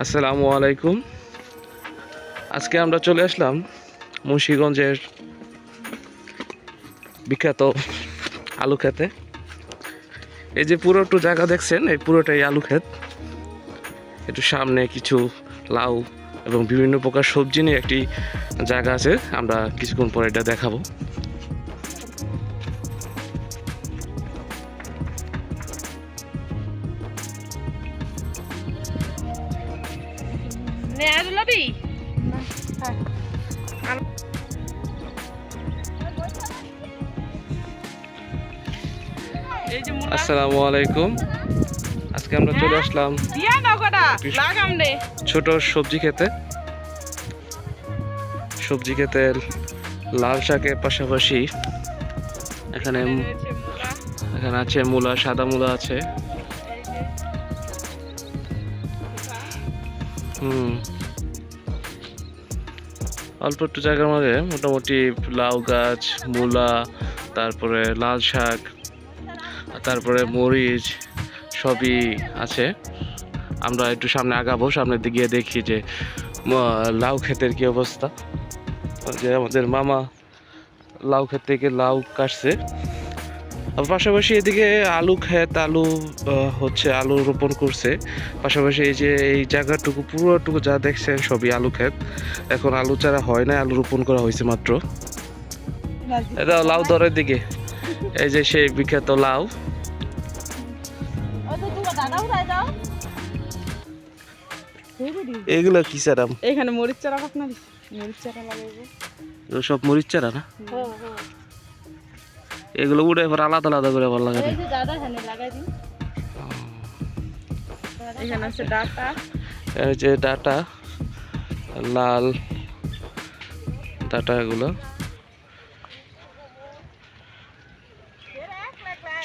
আসসালামু আলাইকুম। আজকে আমরা চলে আসলাম মুন্সিগঞ্জের বিখ্যাত আলু খেতে। এই যে পুরোটা জায়গা দেখছেন, এই পুরোটাই আলু ক্ষেত। একটু সামনে কিছু লাউ এবং বিভিন্ন প্রকার সবজি নিয়ে একটি জায়গা আছে, আমরা কিছুক্ষণ পরে এটা দেখাবো। আসসালামু আলাইকুম। আজকে আমরা চলে আসলাম ছোট সবজি খেতে লাল শাকের পাশাপাশি এখানে আছে মূলা, সাদা মূলা আছে। অল্প একটু জায়গার মধ্যে মোটামুটি লাউ গাছ, মূলা, তারপরে লাল শাক, তারপরে মরিচ সবই আছে। আমরা একটু সামনে আগাবো, সামনের দিকে গিয়ে দেখি যে লাউ ক্ষেতের কি অবস্থা। যে আমাদের মামা লাউ ক্ষেত থেকে লাউ কাটছে। পাশাপাশি এদিকে আলু ক্ষেত, আলু রোপণ করছে। পাশাপাশি এই যে এই জায়গাটুকু পুরোটুকু যা দেখছেন সবই আলু ক্ষেত। এখন আলু চারা হয় না, আলু রোপণ করা হয়েছে মাত্র। এটা লাউ দরের দিকে, এই যে সেই বিখ্যাত লাউ। এগুলো কি চারা? এখানে মরিচ চারা আপনার মরিচ চারা লাগাইবো। সব মরিচ চারা না? এগুলো উড়ে এবার আলাদা আলাদা করে ভালো লাগে। এই যে দাদা এখানে লাগাই দিন। এখানে আছে ডাটা, এই যে ডাটা, লাল ডাটা। এগুলো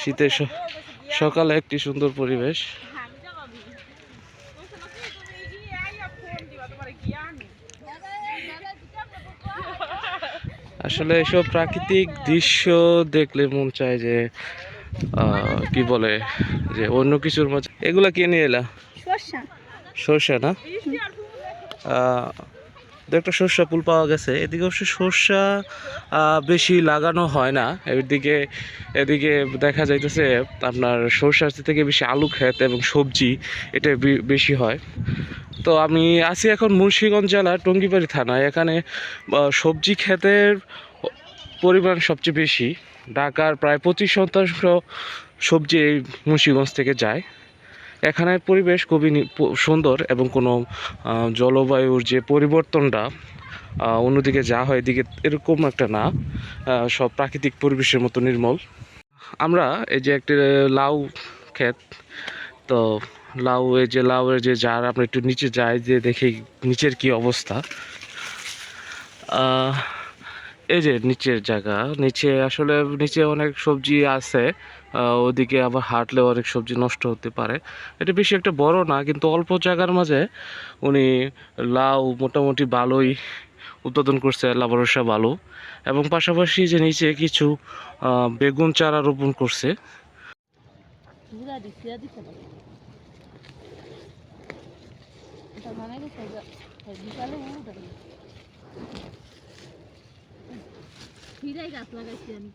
শীতের সকালে একটি সুন্দর পরিবেশ। আসলে এসব প্রাকৃতিক দৃশ্য দেখলে মন চায় যে কি বলে যে অন্য কিছুর মাঝে। এগুলা কে নিয়ে এলা? সর্ষা না? একটা সর্ষা ফুল পাওয়া গেছে। এদিকে অবশ্য সর্ষা বেশি লাগানো হয় না। এদিকে দেখা যাইতেছে আপনার সর্ষার থেকে বেশি আলু ক্ষেত এবং সবজি এটা বেশি হয়। তো আমি আছি এখন মুন্সিগঞ্জ জেলার টঙ্গিবাড়ি থানায়। এখানে সবজি ক্ষেতের পরিমাণ সবচেয়ে বেশি। ঢাকার প্রায় 25% সবজি এই মুন্সিগঞ্জ থেকে যায়। এখানের পরিবেশ খুবই সুন্দর এবং কোনো জলবায়ুর যে পরিবর্তনটা অন্যদিকে যা হয় এদিকে এরকম একটা না, সব প্রাকৃতিক পরিবেশের মতো নির্মল। আমরা এই যে একটি লাউ ক্ষেত, তো লাউয়ের যে জার, আমরা একটু নিচে যাই যে দেখি নিচের কি অবস্থা। এই যে নিচের জায়গা, নিচে অনেক সবজি আছে। ওদিকে আবার হাঁটলেও অনেক সবজি নষ্ট হতে পারে। এটা বেশি একটা বড় না, কিন্তু অল্প জায়গার মাঝে উনি লাউ মোটামুটি ভালোই উৎপাদন করছে, লাভরসা ভালো। এবং পাশাপাশি যে নিচে কিছু বেগুন চারা রোপণ করছে। গাছ লাগাইছি আমি,